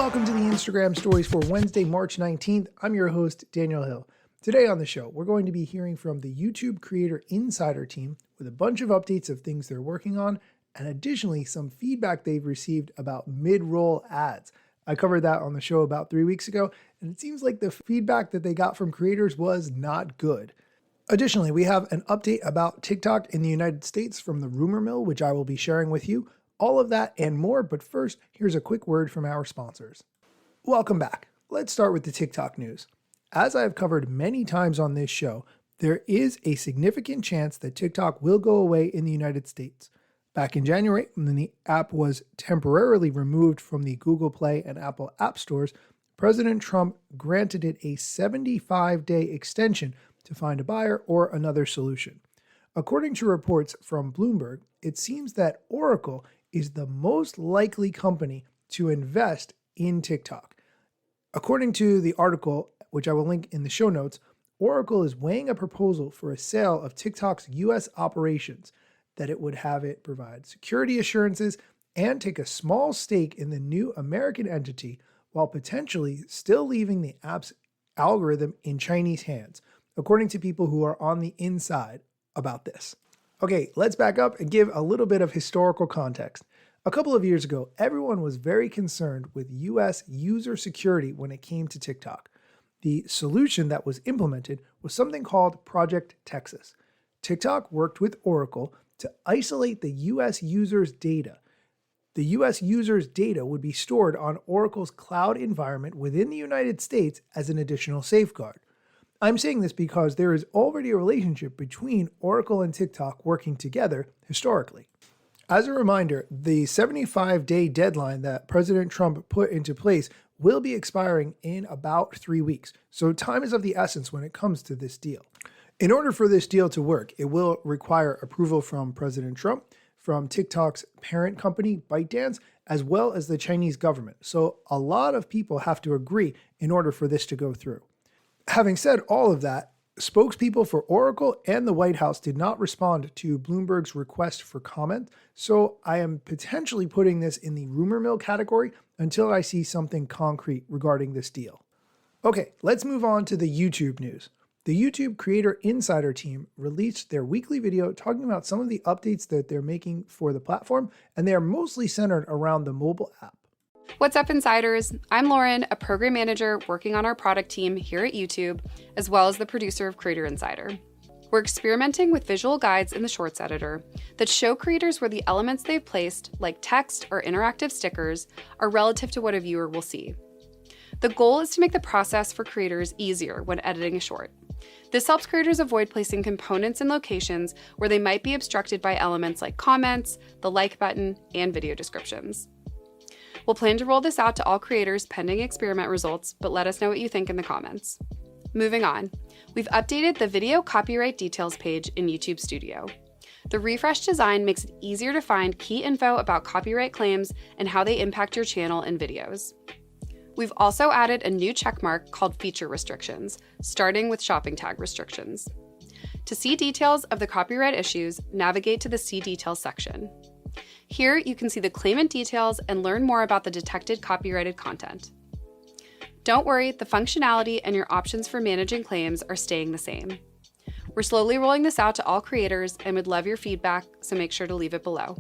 Welcome to the Instagram stories for Wednesday, March 19th. I'm your host, Daniel Hill. Today on the show, we're going to be hearing from the YouTube Creator Insider team with a bunch of updates of things they're working on, and additionally, some feedback they've received about mid-roll ads. I covered that on the show about 3 weeks ago, and it seems like the feedback that they got from creators was not good. Additionally, we have an update about TikTok in the United States from the rumor mill, which I will be sharing with you. All of that and more, but first, here's a quick word from our sponsors. Welcome back. Let's start with the TikTok news. As I have covered many times on this show, there is a significant chance that TikTok will go away in the United States. Back in January, when the app was temporarily removed from the Google Play and Apple App Stores, President Trump granted it a 75-day extension to find a buyer or another solution. According to reports from Bloomberg, it seems that Oracle is the most likely company to invest in TikTok. According to the article, which I will link in the show notes, Oracle is weighing a proposal for a sale of TikTok's US operations, that it would have it provide security assurances and take a small stake in the new American entity while potentially still leaving the app's algorithm in Chinese hands, according to people who are on the inside about this. Okay, let's back up and give a little bit of historical context. A couple of years ago, everyone was very concerned with US user security when it came to TikTok. The solution that was implemented was something called Project Texas. TikTok worked with Oracle to isolate the US users' data. The US users' data would be stored on Oracle's cloud environment within the United States as an additional safeguard. I'm saying this because there is already a relationship between Oracle and TikTok working together historically. As a reminder, the 75-day deadline that President Trump put into place will be expiring in about 3 weeks, so time is of the essence when it comes to this deal. In order for this deal to work, it will require approval from President Trump, from TikTok's parent company, ByteDance, as well as the Chinese government. So a lot of people have to agree in order for this to go through. Having said all of that, spokespeople for Oracle and the White House did not respond to Bloomberg's request for comment, so I am potentially putting this in the rumor mill category until I see something concrete regarding this deal. Okay, let's move on to the YouTube news. The YouTube Creator Insider team released their weekly video talking about some of the updates that they're making for the platform, and they are mostly centered around the mobile app. What's up, Insiders? I'm Lauren, a program manager working on our product team here at YouTube, as well as the producer of Creator Insider. We're experimenting with visual guides in the Shorts editor that show creators where the elements they've placed, like text or interactive stickers, are relative to what a viewer will see. The goal is to make the process for creators easier when editing a short. This helps creators avoid placing components in locations where they might be obstructed by elements like comments, the like button, and video descriptions. We'll plan to roll this out to all creators pending experiment results, but let us know what you think in the comments. Moving on, we've updated the video copyright details page in YouTube Studio. The refreshed design makes it easier to find key info about copyright claims and how they impact your channel and videos. We've also added a new checkmark called Feature Restrictions, starting with shopping tag restrictions. To see details of the copyright issues, navigate to the See Details section. Here, you can see the claimant details and learn more about the detected copyrighted content. Don't worry, the functionality and your options for managing claims are staying the same. We're slowly rolling this out to all creators and would love your feedback, so make sure to leave it below.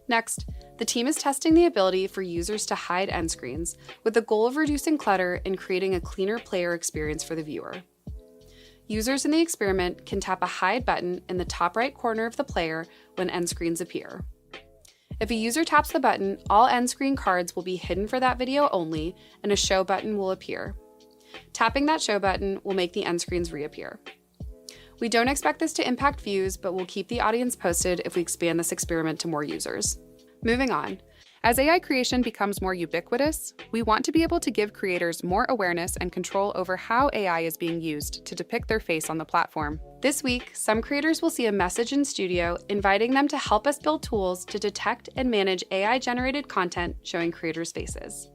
Next, the team is testing the ability for users to hide end screens with the goal of reducing clutter and creating a cleaner player experience for the viewer. Users in the experiment can tap a hide button in the top right corner of the player when end screens appear. If a user taps the button, all end screen cards will be hidden for that video only, and a show button will appear. Tapping that show button will make the end screens reappear. We don't expect this to impact views, but we'll keep the audience posted if we expand this experiment to more users. Moving on. As AI creation becomes more ubiquitous, we want to be able to give creators more awareness and control over how AI is being used to depict their face on the platform. This week, some creators will see a message in Studio inviting them to help us build tools to detect and manage AI-generated content showing creators' faces.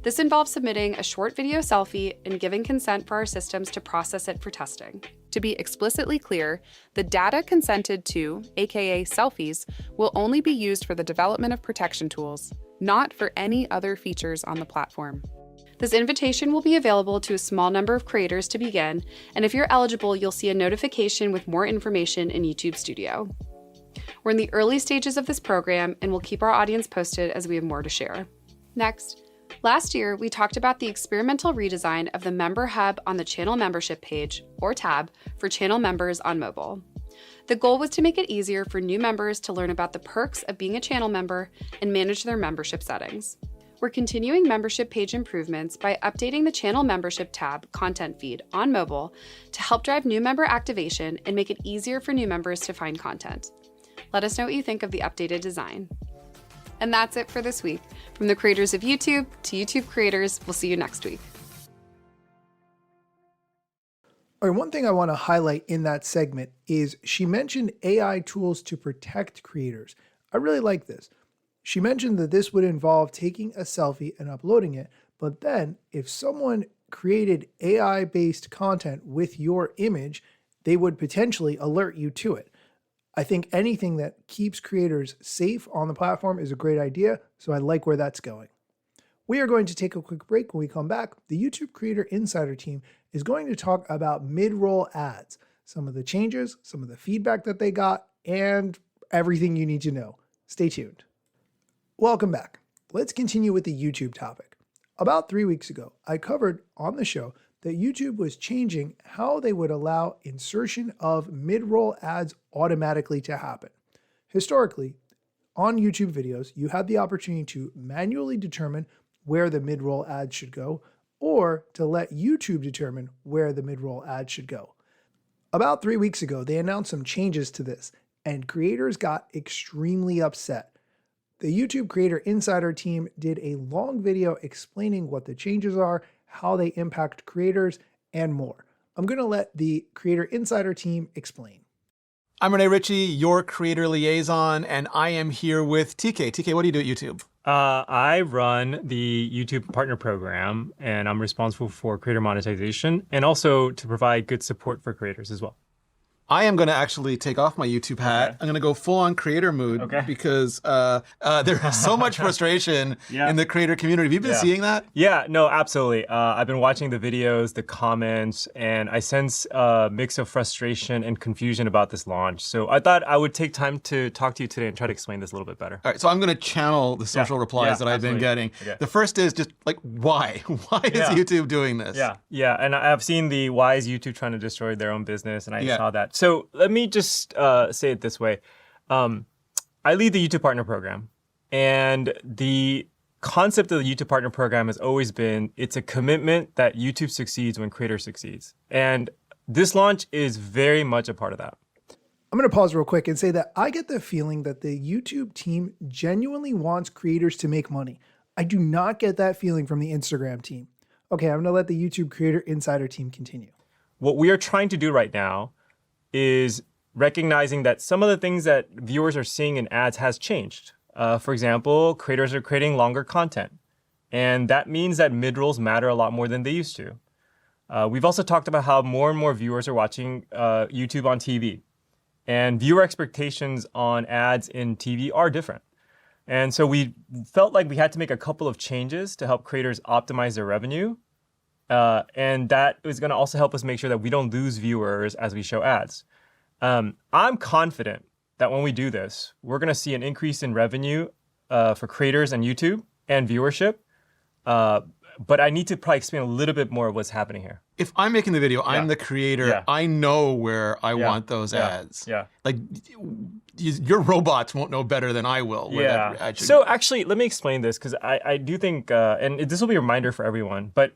This involves submitting a short video selfie and giving consent for our systems to process it for testing. To be explicitly clear, the data consented to, aka selfies, will only be used for the development of protection tools. not for any other features on the platform. This invitation will be available to a small number of creators to begin, and if you're eligible, you'll see a notification with more information in YouTube Studio. We're in the early stages of this program, and we'll keep our audience posted as we have more to share. Next, last year, we talked about the experimental redesign of the Member Hub on the channel membership page, or tab, for channel members on mobile. The goal was to make it easier for new members to learn about the perks of being a channel member and manage their membership settings. We're continuing membership page improvements by updating the channel membership tab content feed on mobile to help drive new member activation and make it easier for new members to find content. Let us know what you think of the updated design. And that's it for this week. From the creators of YouTube to YouTube creators, we'll see you next week. All right, one thing I want to highlight in that segment is she mentioned AI tools to protect creators. I really like this. She mentioned that this would involve taking a selfie and uploading it, but then if someone created AI-based content with your image, they would potentially alert you to it. I think anything that keeps creators safe on the platform is a great idea, so I like where that's going. We are going to take a quick break. When we come back, the YouTube Creator Insider team is going to talk about mid-roll ads, some of the changes, some of the feedback that they got, and everything you need to know. Stay tuned. Welcome back. Let's continue with the YouTube topic. About 3 weeks ago, I covered on the show that YouTube was changing how they would allow insertion of mid-roll ads automatically to happen. Historically, on YouTube videos, you had the opportunity to manually determine where the mid-roll ads should go, or to let YouTube determine where the mid-roll ads should go. About 3 weeks ago, they announced some changes to this, and creators got extremely upset. The YouTube Creator Insider team did a long video explaining what the changes are, how they impact creators, and more. I'm going to let the Creator Insider team explain. I'm Renee Ritchie, your creator liaison, and I am here with TK. TK, what do you do at YouTube? I run the YouTube Partner Program, and I'm responsible for creator monetization and also to provide good support for creators as well. I am going to actually take off my YouTube hat. Okay. I'm going to go full on creator mood because there's so much frustration in the creator community. Have you been seeing that? Yeah, no, absolutely. I've been watching the videos, the comments, and I sense a mix of frustration and confusion about this launch. So I thought I would take time to talk to you today and try to explain this a little bit better. All right, so I'm going to channel the social replies that I've been getting. Okay. The first is just like, why? Why is YouTube doing this? Yeah, and I've seen the why is YouTube trying to destroy their own business, and I saw that. So let me just say it this way. I lead the YouTube Partner Program, and the concept of the YouTube Partner Program has always been, it's a commitment that YouTube succeeds when creator succeeds. And this launch is very much a part of that. I'm going to pause real quick and say that I get the feeling that the YouTube team genuinely wants creators to make money. I do not get that feeling from the Instagram team. Okay, I'm going to let the YouTube Creator Insider team continue. What we are trying to do right now is recognizing that some of the things that viewers are seeing in ads has changed. For example, creators are creating longer content. And that means that mid-rolls matter a lot more than they used to. We've also talked about how more and more viewers are watching YouTube on TV. And viewer expectations on ads in TV are different. And so we felt like we had to make a couple of changes to help creators optimize their revenue. And that is going to also help us make sure that we don't lose viewers as we show ads. I'm confident that when we do this, we're going to see an increase in revenue for creators and YouTube and viewership. But I need to probably explain a little bit more of what's happening here. If I'm making the video, I'm the creator, I know where I want those ads. Like, your robots won't know better than I will. Where that ad should So go. actually, let me explain this, because I do think, and this will be a reminder for everyone, but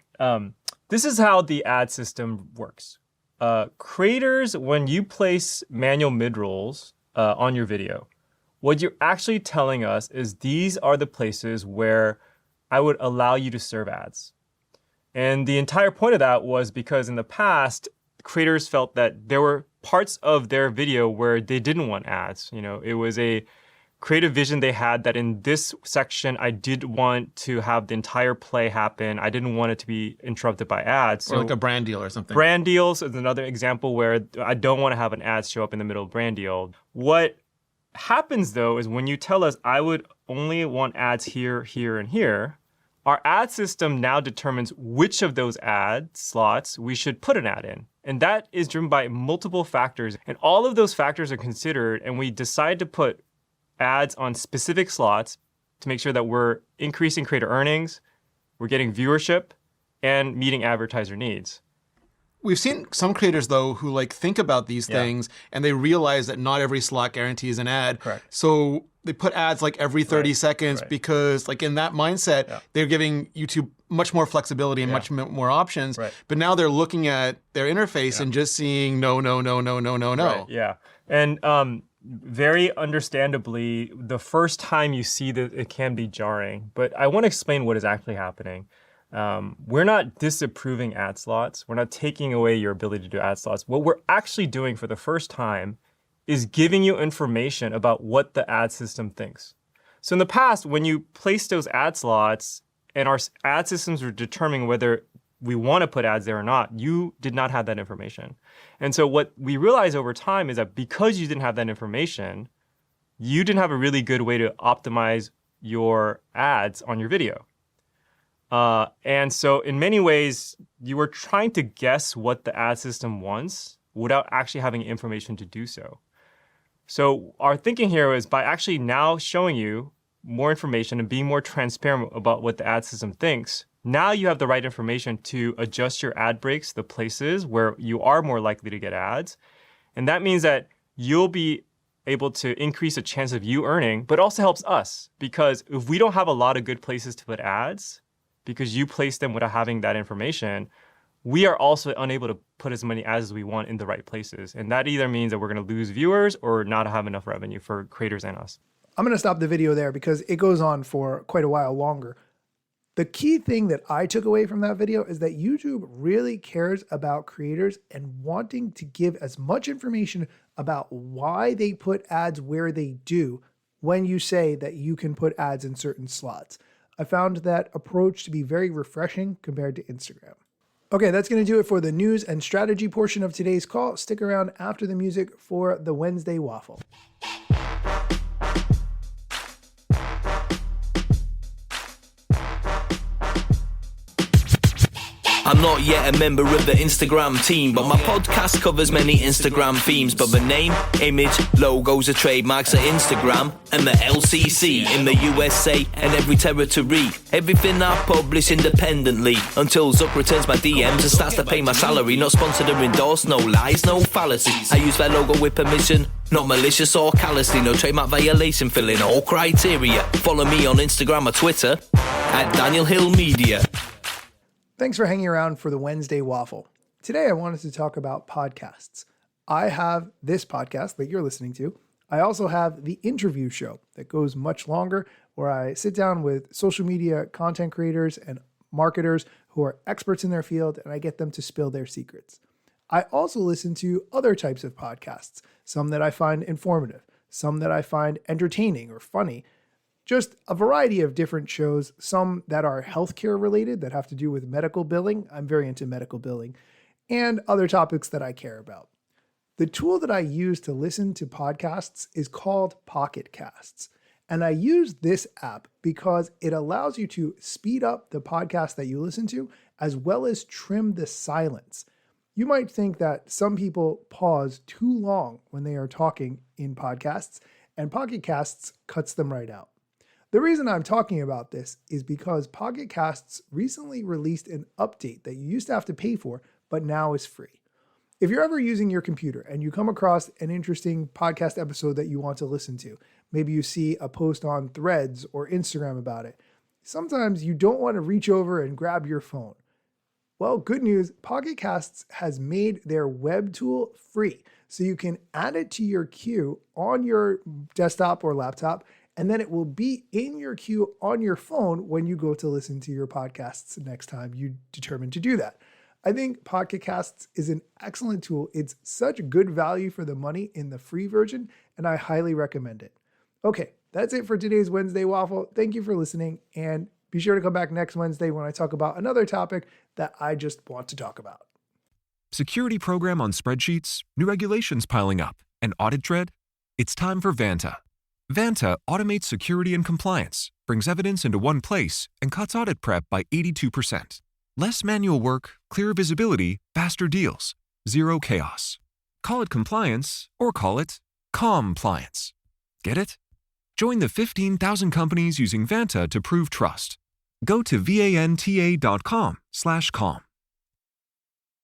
this is how the ad system works. Creators, when you place manual mid-rolls on your video, what you're actually telling us is these are the places where I would allow you to serve ads. And the entire point of that was because in the past, creators felt that there were parts of their video where they didn't want ads. You know, it was a creative vision they had that in this section, I did want to have the entire play happen. I didn't want it to be interrupted by ads. Or like a brand deal or something. Brand deals is another example where I don't want to have an ad show up in the middle of brand deal. What happens, though, is when you tell us, I would only want ads here, here, and here, our ad system now determines which of those ad slots we should put an ad in. And that is driven by multiple factors. And all of those factors are considered, and we decide to put ads on specific slots to make sure that we're increasing creator earnings, we're getting viewership, and meeting advertiser needs. We've seen some creators, though, who like think about these things and they realize that not every slot guarantees an ad. Correct. So they put ads like every 30 seconds because like in that mindset, they're giving YouTube much more flexibility and much more options. Right. But now they're looking at their interface and just seeing no. Right. Yeah. And very understandably, the first time you see that, it can be jarring. But I want to explain what is actually happening. We're not disapproving ad slots. We're not taking away your ability to do ad slots. What we're actually doing for the first time is giving you information about what the ad system thinks. So in the past, when you placed those ad slots and our ad systems were determining whether we want to put ads there or not, you did not have that information. And so what we realized over time is that because you didn't have that information, you didn't have a really good way to optimize your ads on your video. And so in many ways, you were trying to guess what the ad system wants without actually having information to do so. So our thinking here is by actually now showing you more information and being more transparent about what the ad system thinks, now you have the right information to adjust your ad breaks, the places where you are more likely to get ads. And that means that you'll be able to increase the chance of you earning, but also helps us because if we don't have a lot of good places to put ads, because you place them without having that information, we are also unable to put as many ads as we want in the right places. And that either means that we're going to lose viewers or not have enough revenue for creators and us. I'm going to stop the video there because it goes on for quite a while longer. The key thing that I took away from that video is that YouTube really cares about creators and wanting to give as much information about why they put ads where they do when you say that you can put ads in certain slots. I found that approach to be very refreshing compared to Instagram. Okay, that's going to do it for the news and strategy portion of today's call. Stick around after the music for the Wednesday Waffle. I'm not yet a member of the Instagram team, but my podcast covers many Instagram themes. But the name, image, logos are trademarks at Instagram and the LCC in the USA and every territory. Everything I publish independently until Zuck returns my DMs and starts to pay my salary. Not sponsored or endorsed, no lies, no fallacies. I use their logo with permission, not malicious or callously. No trademark violation, filling all criteria. Follow me on Instagram or Twitter at Daniel Hill Media. Thanks for hanging around for the Wednesday Waffle. Today I wanted to talk about podcasts. I have this podcast that you're listening to. I also have the interview show that goes much longer, where I sit down with social media content creators and marketers who are experts in their field, and I get them to spill their secrets. I also listen to other types of podcasts, some that I find informative, some that I find entertaining or funny, just a variety of different shows, some that are healthcare related that have to do with medical billing. I'm very into medical billing, and other topics that I care about. The tool that I use to listen to podcasts is called Pocket Casts. And I use this app because it allows you to speed up the podcast that you listen to, as well as trim the silence. You might think that some people pause too long when they are talking in podcasts, and Pocket Casts cuts them right out. The reason I'm talking about this is because Pocket Casts recently released an update that you used to have to pay for, but now is free. If you're ever using your computer and you come across an interesting podcast episode that you want to listen to, maybe you see a post on Threads or Instagram about it, sometimes you don't want to reach over and grab your phone. Well, good news, Pocket Casts has made their web tool free, so you can add it to your queue on your desktop or laptop, and then it will be in your queue on your phone when you go to listen to your podcasts next time you determine to do that. I think Pocket Casts is an excellent tool. It's such good value for the money in the free version, and I highly recommend it. Okay, that's it for today's Wednesday Waffle. Thank you for listening, and be sure to come back next Wednesday when I talk about another topic that I just want to talk about. Security program on spreadsheets, new regulations piling up, and audit dread? It's time for Vanta, Vanta automates security and compliance, brings evidence into one place, and cuts audit prep by 82%. Less manual work, clearer visibility, faster deals, zero chaos. Call it compliance or call it compliance. Get it? Join the 15,000 companies using Vanta to prove trust. Go to vanta.com/calm.